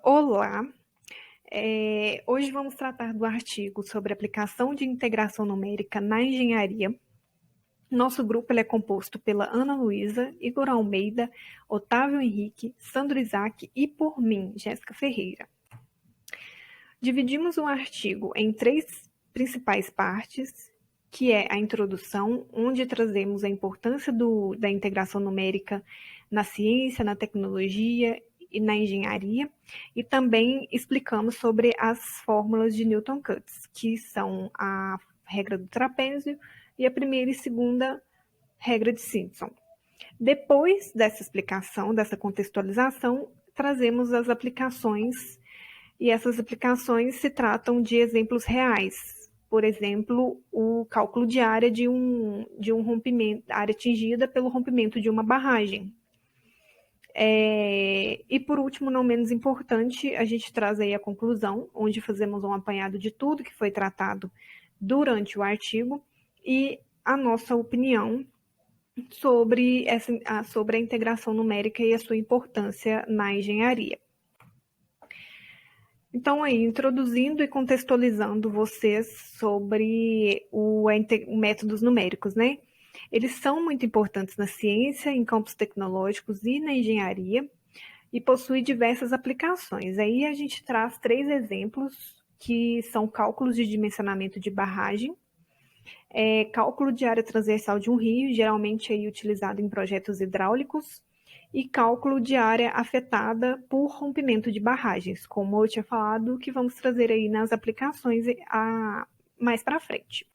Olá, hoje vamos tratar do artigo sobre aplicação de integração numérica na engenharia. Nosso grupo ele é composto pela Ana Luísa, Igor Almeida, Otávio Henrique, Sandro Isaac e por mim, Jéssica Ferreira. Dividimos o artigo em três principais partes, que é a introdução, onde trazemos a importância da integração numérica na ciência, na tecnologia e na engenharia, e também explicamos sobre as fórmulas de Newton-Cotes, que são a regra do trapézio e a primeira e segunda regra de Simpson. Depois dessa explicação, dessa contextualização, trazemos as aplicações, e essas aplicações se tratam de exemplos reais. Por exemplo, o cálculo de área de um rompimento, área atingida pelo rompimento de uma barragem. E por último, não menos importante, a gente traz aí a conclusão, onde fazemos um apanhado de tudo que foi tratado durante o artigo e a nossa opinião sobre a integração numérica e a sua importância na engenharia. Então, aí, introduzindo e contextualizando vocês sobre métodos numéricos, né? Eles são muito importantes na ciência, em campos tecnológicos e na engenharia, e possuem diversas aplicações. Aí a gente traz três exemplos, que são cálculos de dimensionamento de barragem, cálculo de área transversal de um rio, geralmente aí utilizado em projetos hidráulicos, e cálculo de área afetada por rompimento de barragens, como eu tinha falado, que vamos trazer aí nas aplicações mais para frente.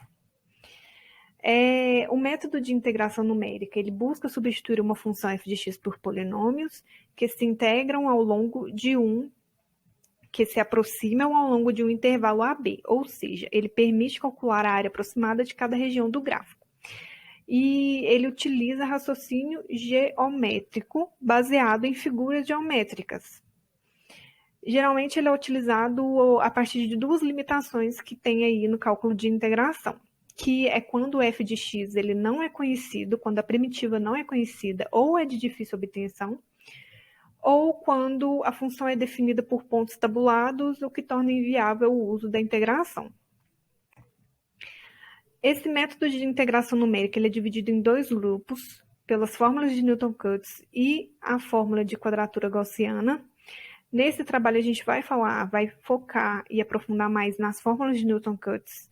O método de integração numérica, ele busca substituir uma função f de x por polinômios que se integram ao longo de que se aproximam ao longo de um intervalo AB, ou seja, ele permite calcular a área aproximada de cada região do gráfico. E ele utiliza raciocínio geométrico baseado em figuras geométricas. Geralmente ele é utilizado a partir de duas limitações que tem aí no cálculo de integração, que é quando o f de x ele não é conhecido, quando a primitiva não é conhecida ou é de difícil obtenção, ou quando a função é definida por pontos tabulados, o que torna inviável o uso da integração. Esse método de integração numérica ele é dividido em dois grupos, pelas fórmulas de Newton-Cotes e a fórmula de quadratura gaussiana. Nesse trabalho a gente vai focar e aprofundar mais nas fórmulas de Newton-Cotes,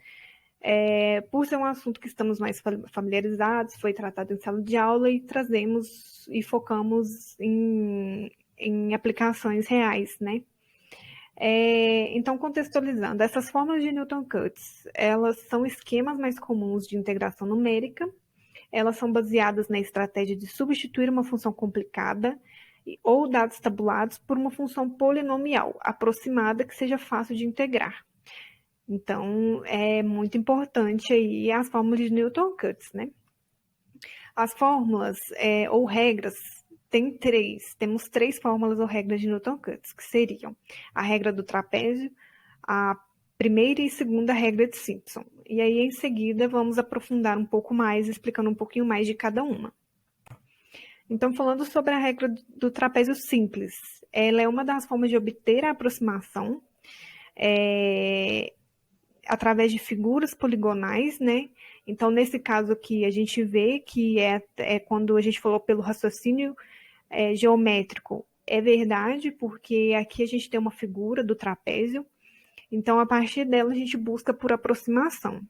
por ser um assunto que estamos mais familiarizados, foi tratado em sala de aula e trazemos e focamos em aplicações reais, né? Então, contextualizando, essas fórmulas de Newton-Cotes, elas são esquemas mais comuns de integração numérica, elas são baseadas na estratégia de substituir uma função complicada ou dados tabulados por uma função polinomial aproximada que seja fácil de integrar. Então, é muito importante aí as fórmulas de Newton-Cotes, né? As fórmulas ou regras temos três fórmulas ou regras de Newton-Cotes, que seriam a regra do trapézio, a primeira e segunda regra de Simpson. E aí, em seguida, vamos aprofundar um pouco mais, explicando um pouquinho mais de cada uma. Então, falando sobre a regra do trapézio simples, ela é uma das formas de obter a aproximação através de figuras poligonais, né? Então, nesse caso aqui, a gente vê que quando a gente falou pelo raciocínio geométrico, é verdade, porque aqui a gente tem uma figura do trapézio, então, a partir dela, a gente busca por aproximação.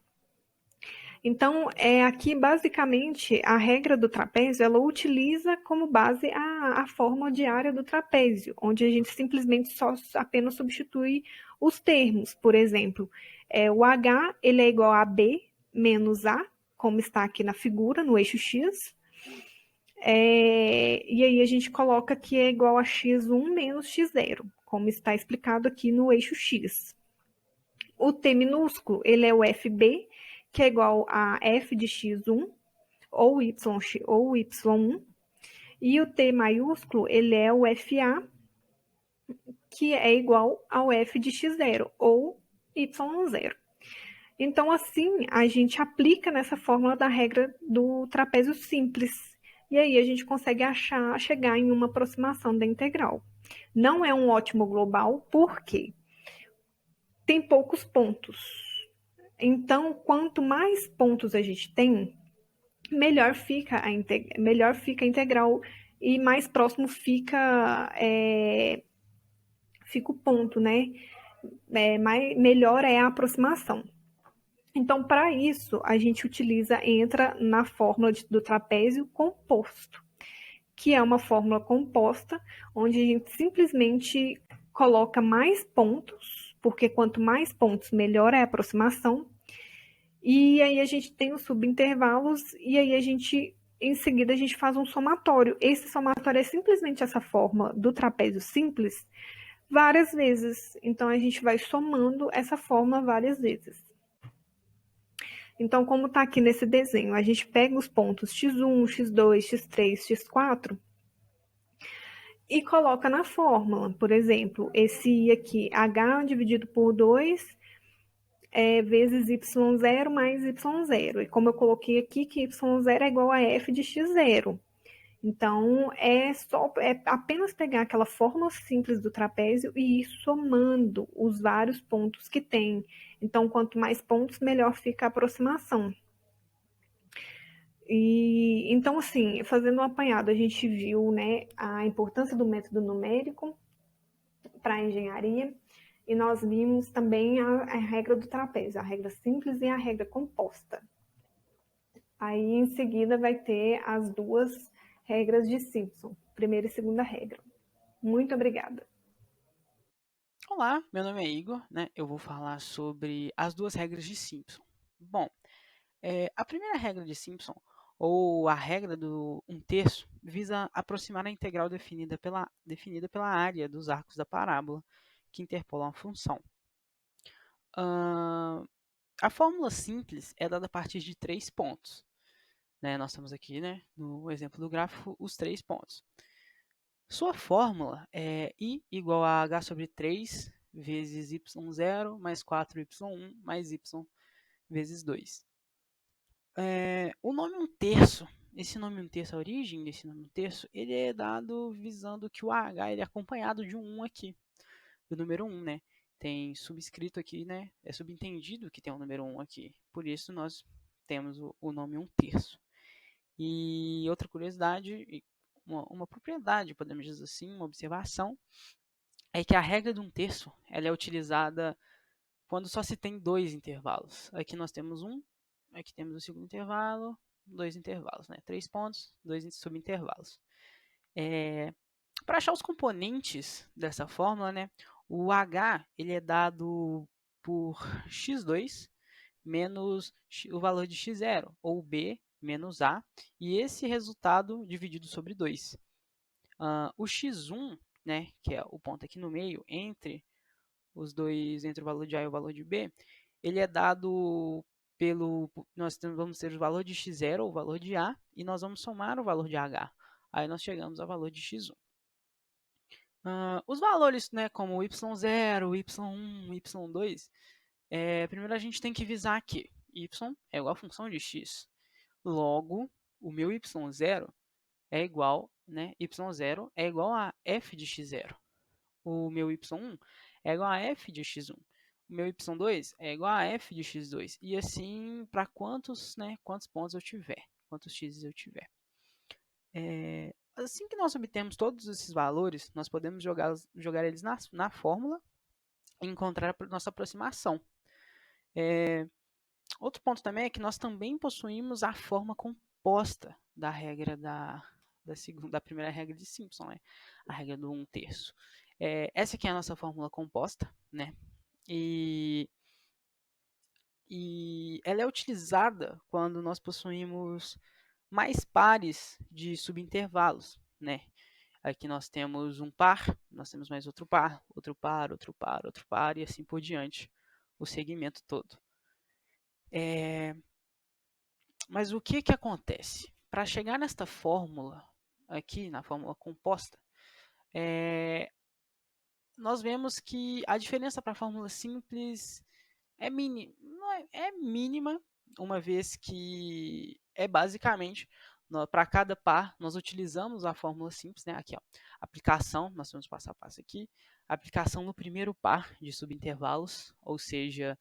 Então, aqui, basicamente, a regra do trapézio, ela utiliza como base a fórmula de área do trapézio, onde a gente simplesmente apenas substitui os termos. Por exemplo, o H, ele é igual a B menos A, como está aqui na figura, no eixo X. E aí a gente coloca que é igual a x1 menos x0, como está explicado aqui no eixo X. O T minúsculo, ele é o FB, que é igual a f de x1 ou y1, e o T maiúsculo, ele é o FA, que é igual ao f de x0 ou y0. Então, assim, a gente aplica nessa fórmula da regra do trapézio simples, e aí a gente consegue chegar em uma aproximação da integral. Não é um ótimo global, porque tem poucos pontos. Então, quanto mais pontos a gente tem, melhor fica a integral e mais próximo fica o ponto, né? Melhor é a aproximação. Então, para isso, a gente entra na fórmula do trapézio composto, que é uma fórmula composta, onde a gente simplesmente coloca mais pontos, porque quanto mais pontos, melhor é a aproximação. E aí a gente tem os subintervalos, e aí em seguida, a gente faz um somatório. Esse somatório é simplesmente essa fórmula do trapézio simples várias vezes. Então, a gente vai somando essa fórmula várias vezes. Então, como está aqui nesse desenho, a gente pega os pontos x1, x2, x3, x4 e coloca na fórmula. Por exemplo, esse i aqui, h dividido por 2 vezes y0 mais y0. E como eu coloquei aqui que y0 é igual a f de x0. Então, é apenas pegar aquela fórmula simples do trapézio e ir somando os vários pontos que tem. Então, quanto mais pontos, melhor fica a aproximação. E então, assim, fazendo um apanhado, a gente viu, né, a importância do método numérico para a engenharia, e nós vimos também a regra do trapézio, a regra simples e a regra composta. Aí, em seguida, vai ter as duas regras de Simpson, primeira e segunda regra. Muito obrigada. Olá, meu nome é Igor, né? Eu vou falar sobre as duas regras de Simpson. Bom, a primeira regra de Simpson, ou a regra do 1/3, visa aproximar a integral definida pela área dos arcos da parábola que interpolam a função. A fórmula simples é dada a partir de 3 pontos. Né? Nós temos aqui, né, no exemplo do gráfico, os 3 pontos. Sua fórmula é I igual a H sobre 3 vezes y0 mais 4y1 mais y vezes 2. O nome 1/3, esse nome 1/3, a origem desse nome 1/3, ele é dado visando que o H ele é acompanhado de um 1 aqui, do número 1, né? Tem subscrito aqui, né? É subentendido que tem o número 1 aqui. Por isso nós temos o nome 1/3. E outra curiosidade, uma propriedade, podemos dizer assim, uma observação, é que a regra de 1/3 ela é utilizada quando só se tem 2 intervalos. Aqui nós temos um, aqui temos o segundo intervalo, 2 intervalos, né? 3 pontos, 2 subintervalos. Para achar os componentes dessa fórmula, né? O H ele é dado por x2 menos o valor de x0, ou B menos A, e esse resultado dividido sobre 2. O x1, né, que é o ponto aqui no meio, entre os dois, entre o valor de A e o valor de B, ele é dado nós vamos ter o valor de x0, o valor de A, e nós vamos somar o valor de H. Aí nós chegamos ao valor de x1. Os valores, né, como y0, y1, y2, primeiro a gente tem que visar que y é igual a função de x. Logo, o meu y0 é igual, né, y0 é igual a f de x0. O meu y1 é igual a f de x1. O meu y2 é igual a f de x2. E assim, para quantos pontos eu tiver, quantos x eu tiver. Assim que nós obtemos todos esses valores, nós podemos jogar eles na fórmula e encontrar a nossa aproximação. Outro ponto também é que nós também possuímos a forma composta da regra da primeira regra de Simpson, né? A regra do 1/3. Essa aqui é a nossa fórmula composta, né? E ela é utilizada quando nós possuímos mais pares de subintervalos, né? Aqui nós temos um par, nós temos mais outro par, outro par, outro par, outro par, e assim por diante, o segmento todo. Mas o que acontece? Para chegar nesta fórmula, aqui na fórmula composta, nós vemos que a diferença para a fórmula simples é mínima, uma vez que é basicamente para cada par, nós utilizamos a fórmula simples, né? Aqui, ó, aplicação, nós temos passo a passo aqui, aplicação no primeiro par de subintervalos, ou seja,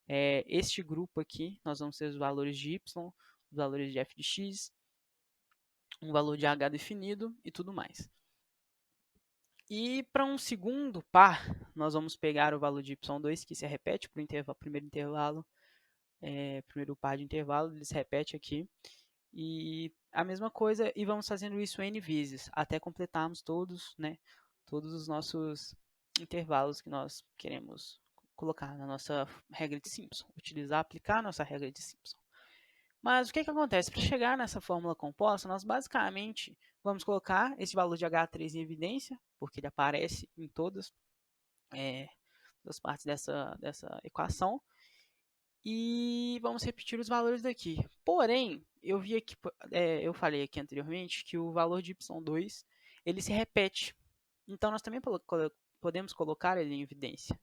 este grupo aqui, nós vamos ter os valores de y, os valores de f de x, um valor de h definido e tudo mais. E para um segundo par, nós vamos pegar o valor de y2, que se repete para o primeiro intervalo, primeiro par de intervalo, ele se repete aqui. E a mesma coisa, e vamos fazendo isso n vezes, até completarmos todos, né, todos os nossos intervalos que nós queremos colocar na nossa regra de Simpson, aplicar a nossa regra de Simpson. Mas o que acontece? Para chegar nessa fórmula composta, nós basicamente vamos colocar esse valor de H3 em evidência, porque ele aparece em todas as partes dessa equação, e vamos repetir os valores daqui. Porém, eu vi aqui, eu falei aqui anteriormente que o valor de y2 ele se repete. Então nós também podemos colocar ele em evidência.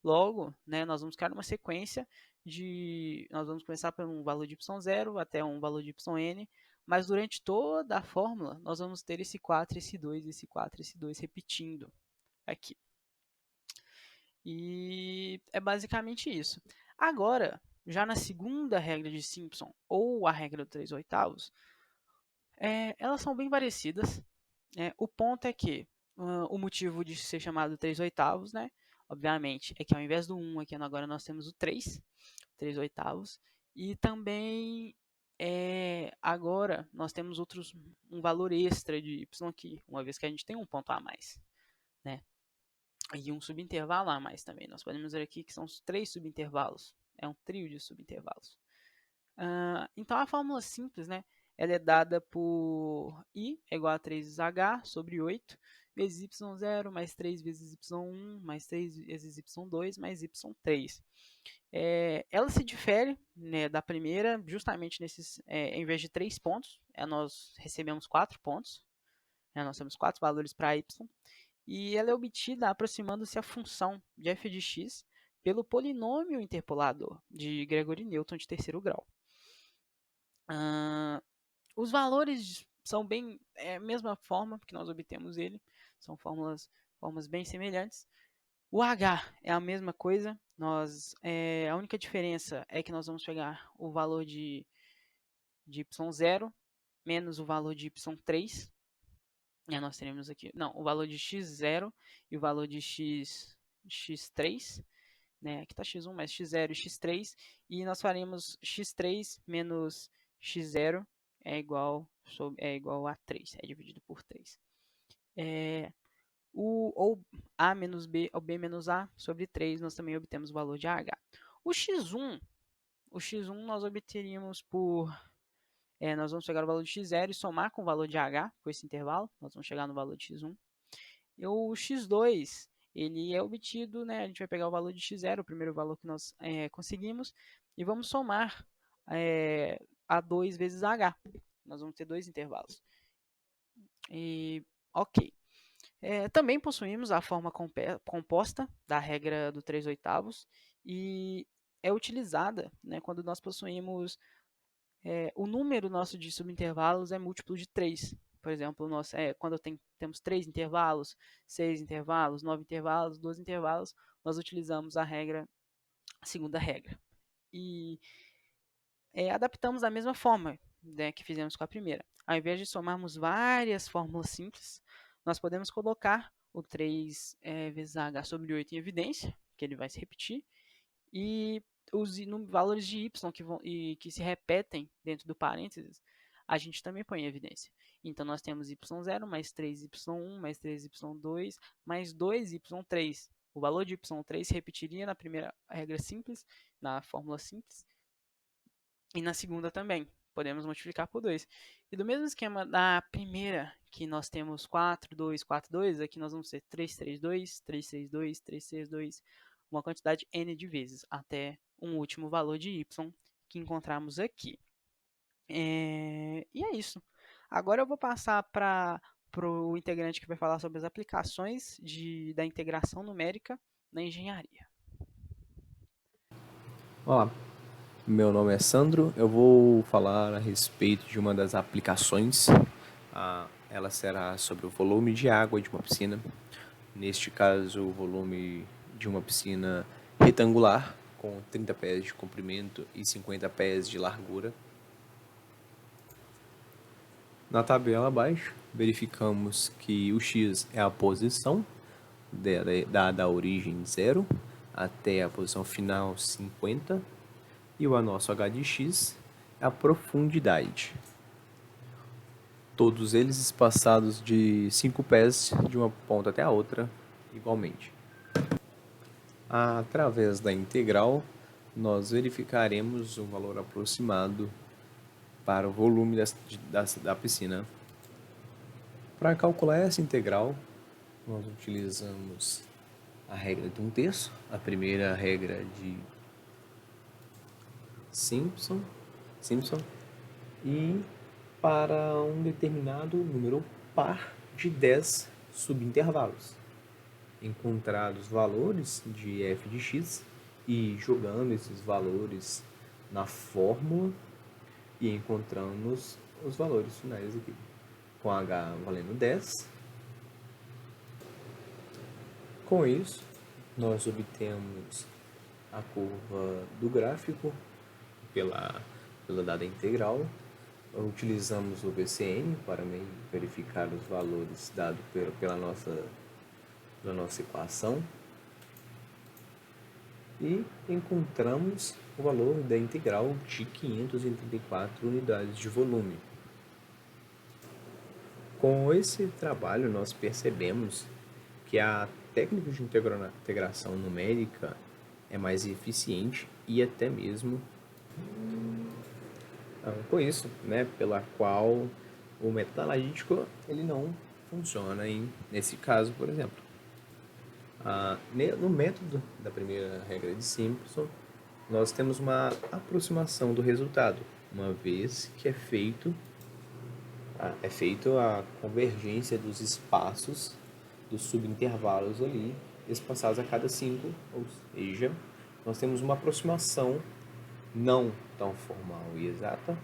Logo, né, nós vamos criar uma sequência nós vamos começar por um valor de y0 até um valor de yn, mas durante toda a fórmula nós vamos ter esse 4, esse 2, esse 4, esse 2 repetindo aqui. E é basicamente isso. Agora, já na segunda regra de Simpson, ou a regra do 3/8, elas são bem parecidas. O ponto é que o motivo de ser chamado 3/8, né, obviamente, é que ao invés do 1 aqui agora nós temos o 3/8. E também agora nós temos um valor extra de y aqui, uma vez que a gente tem um ponto a mais, né? E um subintervalo a mais também. Nós podemos ver aqui que são os 3 subintervalos. É um trio de subintervalos. Então, a fórmula simples, né, ela é dada por I é igual a 3h sobre 8 vezes y0 mais 3 vezes y1 mais 3 vezes y2 mais y3. Ela se difere, né, da primeira justamente nesses, em vez de 3 pontos, nós recebemos 4 pontos. Né, nós temos 4 valores para y. E ela é obtida aproximando-se a função de f de x pelo polinômio interpolador de Gregory Newton de terceiro grau. Os valores são bem a mesma forma que nós obtemos ele, são formas bem semelhantes. O h é a mesma coisa, a única diferença é que nós vamos pegar o valor de y0 menos o valor de y3. Nós teremos aqui, o valor de x0 e o valor de x3, né? Aqui está x1 mais x0 e x3, e nós faremos x3 menos x0 é igual a 3, é dividido por 3. Ou a menos b, ou b menos a sobre 3, nós também obtemos o valor de h. O x1 nós obteríamos por... nós vamos pegar o valor de x0 e somar com o valor de h, com esse intervalo, nós vamos chegar no valor de x1. E o x2, ele é obtido, né, a gente vai pegar o valor de x0, o primeiro valor que nós conseguimos, e vamos somar a 2 vezes h. Nós vamos ter 2 intervalos. Ok. Também possuímos a forma composta da regra do 3/8, e é utilizada, né, quando nós possuímos o número nosso de subintervalos é múltiplo de 3. Por exemplo, quando temos 3 intervalos, 6 intervalos, 9 intervalos, 12 intervalos, nós utilizamos a segunda regra. E adaptamos da mesma forma, né, que fizemos com a primeira. Ao invés de somarmos várias fórmulas simples, nós podemos colocar o 3 vezes h sobre 8 em evidência, que ele vai se repetir, e os valores de y que se repetem dentro do parênteses, a gente também põe em evidência. Então, nós temos y0 mais 3y1 mais 3y2 mais 2y3. O valor de y3 se repetiria na primeira regra simples, na fórmula simples, e na segunda também. Podemos multiplicar por 2. E do mesmo esquema da primeira, que nós temos 4, 2, 4, 2, aqui nós vamos ter 3, 3, 2, 3, 6, 2, 3, 6, 2, uma quantidade n de vezes, até um último valor de y que encontramos aqui. E é isso. Agora eu vou passar para o integrante que vai falar sobre as aplicações da integração numérica na engenharia. Olá. Meu nome é Sandro, eu vou falar a respeito de uma das aplicações. Ela será sobre o volume de água de uma piscina. Neste caso, o volume de uma piscina retangular, com 30 pés de comprimento e 50 pés de largura. Na tabela abaixo, verificamos que o x é a posição, dada a origem 0 até a posição final 50, e o nosso h de x é a profundidade. Todos eles espaçados de 5 pés de uma ponta até a outra, igualmente. Através da integral, nós verificaremos o valor aproximado para o volume da piscina. Para calcular essa integral, nós utilizamos a regra de 1/3, a primeira regra de Simpson, e para um determinado número par de 10 subintervalos. Encontrados os valores de f de x e jogando esses valores na fórmula e encontramos os valores finais aqui. Com h valendo 10. Com isso, nós obtemos a curva do gráfico pela dada integral. Utilizamos o VCN para verificar os valores dados pela nossa equação e encontramos o valor da integral de 584 unidades de volume. Com esse trabalho, nós percebemos que a técnica de integração numérica é mais eficiente e até mesmo com isso, pela qual o método analítico ele não funciona nesse caso, por exemplo. No método da primeira regra de Simpson, nós temos uma aproximação do resultado, uma vez que é feito a convergência dos espaços dos subintervalos ali, espaçados a cada 5, ou seja, nós temos uma aproximação não tão formal e exata,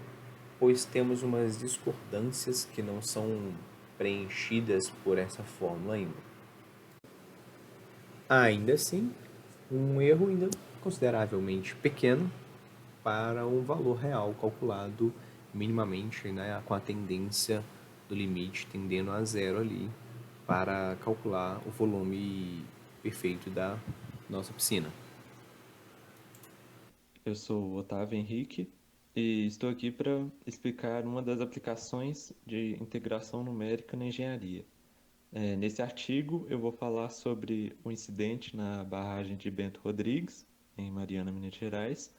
pois temos umas discordâncias que não são preenchidas por essa fórmula ainda. Ainda assim, um erro ainda consideravelmente pequeno para um valor real calculado minimamente, com a tendência do limite tendendo a 0 ali, para calcular o volume perfeito da nossa piscina. Eu sou o Otávio Henrique e estou aqui para explicar uma das aplicações de integração numérica na engenharia. Nesse artigo, eu vou falar sobre o incidente na barragem de Bento Rodrigues, em Mariana, Minas Gerais,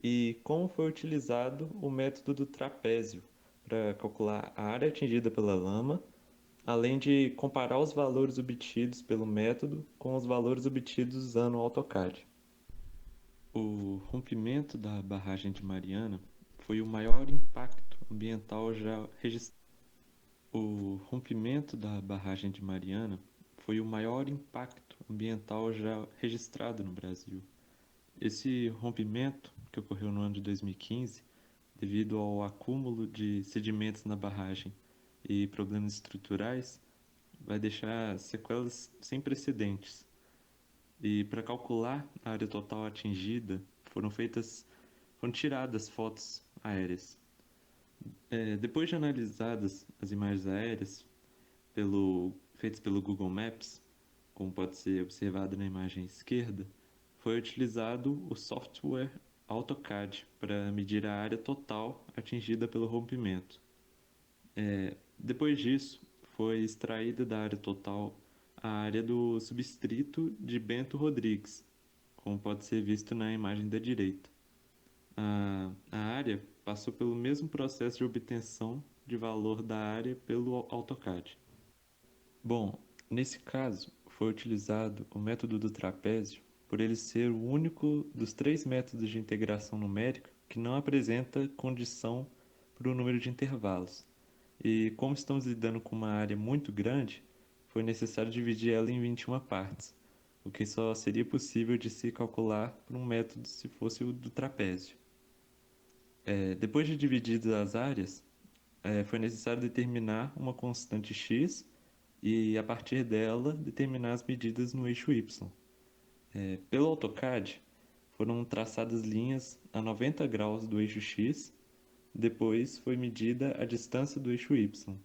e como foi utilizado o método do trapézio para calcular a área atingida pela lama, além de comparar os valores obtidos pelo método com os valores obtidos usando o AutoCAD. O rompimento da barragem de Mariana foi o maior impacto ambiental já registrado. O rompimento da barragem de Mariana foi o maior impacto ambiental já registrado no Brasil. Esse rompimento, que ocorreu no ano de 2015, devido ao acúmulo de sedimentos na barragem e problemas estruturais, vai deixar sequelas sem precedentes. E para calcular a área total atingida, foram tiradas fotos aéreas. Depois de analisadas as imagens aéreas feitas pelo Google Maps, como pode ser observado na imagem esquerda, foi utilizado o software AutoCAD para medir a área total atingida pelo rompimento. Depois disso, foi extraída da área total a área do subdistrito de Bento Rodrigues, como pode ser visto na imagem da direita. A área passou pelo mesmo processo de obtenção de valor da área pelo AutoCAD. Bom, nesse caso, foi utilizado o método do trapézio por ele ser o único dos 3 métodos de integração numérica que não apresenta condição para o número de intervalos. E como estamos lidando com uma área muito grande, foi necessário dividir ela em 21 partes, o que só seria possível de se calcular por um método se fosse o do trapézio. Depois de divididas as áreas, foi necessário determinar uma constante x e, a partir dela, determinar as medidas no eixo y. Pelo AutoCAD, foram traçadas linhas a 90 graus do eixo x, depois foi medida a distância do eixo y,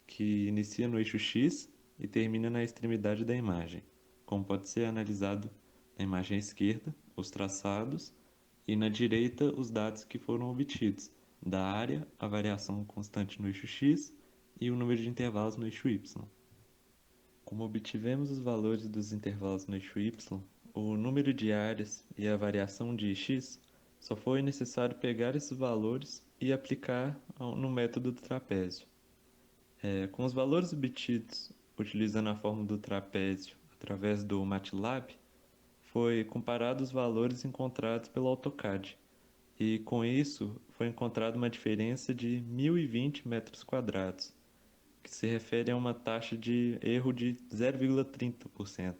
que inicia no eixo x e termina na extremidade da imagem, como pode ser analisado na imagem à esquerda, os traçados, e na direita, os dados que foram obtidos, da área, a variação constante no eixo x e o número de intervalos no eixo y. Como obtivemos os valores dos intervalos no eixo y, o número de áreas e a variação de x, só foi necessário pegar esses valores e aplicar no método do trapézio. Com os valores obtidos utilizando a fórmula do trapézio através do MATLAB, foi comparado os valores encontrados pelo AutoCAD, e com isso foi encontrada uma diferença de 1.020 metros quadrados, que se refere a uma taxa de erro de 0,30%,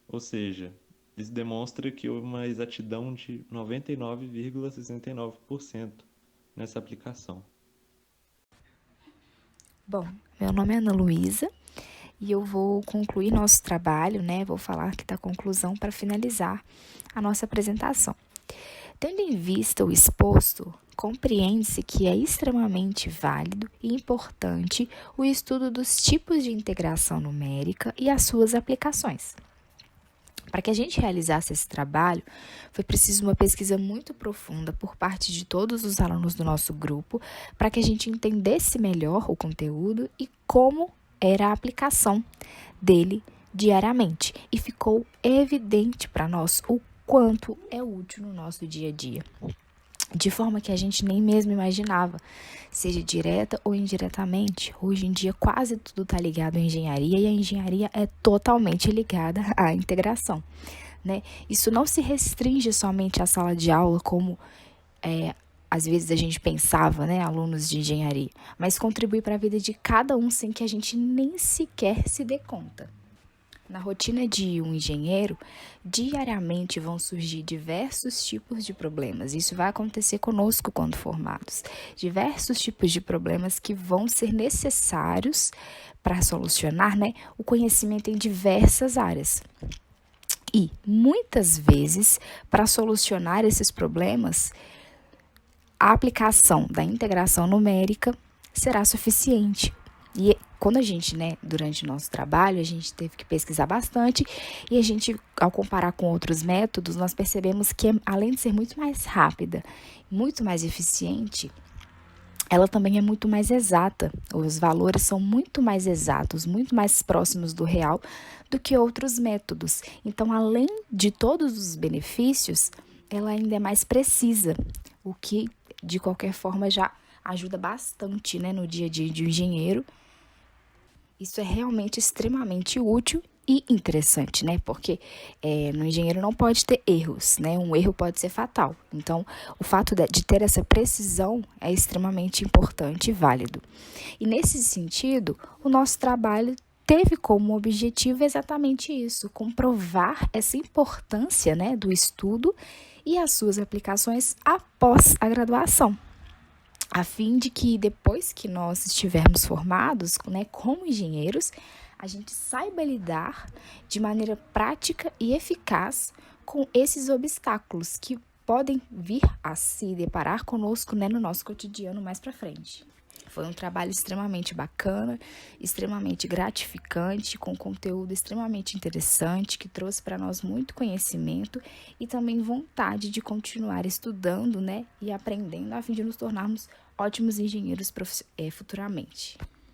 ou seja, isso demonstra que houve uma exatidão de 99,69% nessa aplicação. Bom, meu nome é Ana Luísa e eu vou concluir nosso trabalho, né? Vou falar aqui da conclusão para finalizar a nossa apresentação. Tendo em vista o exposto, compreende-se que é extremamente válido e importante o estudo dos tipos de integração numérica e as suas aplicações. Para que a gente realizasse esse trabalho, foi preciso uma pesquisa muito profunda por parte de todos os alunos do nosso grupo, para que a gente entendesse melhor o conteúdo e como era a aplicação dele diariamente. E ficou evidente para nós o quanto é útil no nosso dia a dia, de forma que a gente nem mesmo imaginava, seja direta ou indiretamente. Hoje em dia quase tudo está ligado à engenharia e a engenharia é totalmente ligada à integração, né? Isso não se restringe somente à sala de aula, como às vezes a gente pensava, né, alunos de engenharia, mas contribui para a vida de cada um sem que a gente nem sequer se dê conta. Na rotina de um engenheiro, diariamente vão surgir diversos tipos de problemas. Isso vai acontecer conosco quando formados. Diversos tipos de problemas que vão ser necessários para solucionar, né, o conhecimento em diversas áreas. E, muitas vezes, para solucionar esses problemas, a aplicação da integração numérica será suficiente. E quando a gente, durante o nosso trabalho, a gente teve que pesquisar bastante e a gente, ao comparar com outros métodos, nós percebemos que, além de ser muito mais rápida, muito mais eficiente, ela também é muito mais exata. Os valores são muito mais exatos, muito mais próximos do real do que outros métodos. Então, além de todos os benefícios, ela ainda é mais precisa, o que, de qualquer forma, já ajuda bastante, no dia a dia de um engenheiro. Isso é realmente extremamente útil e interessante, porque no engenheiro não pode ter erros, um erro pode ser fatal. Então, o fato de ter essa precisão é extremamente importante e válido. E nesse sentido, o nosso trabalho teve como objetivo exatamente isso, comprovar essa importância, do estudo e as suas aplicações após a graduação, a fim de que depois que nós estivermos formados, como engenheiros, a gente saiba lidar de maneira prática e eficaz com esses obstáculos que podem vir a se deparar conosco, no nosso cotidiano mais para frente. Foi um trabalho extremamente bacana, extremamente gratificante, com conteúdo extremamente interessante, que trouxe para nós muito conhecimento e também vontade de continuar estudando, e aprendendo, a fim de nos tornarmos ótimos engenheiros futuramente.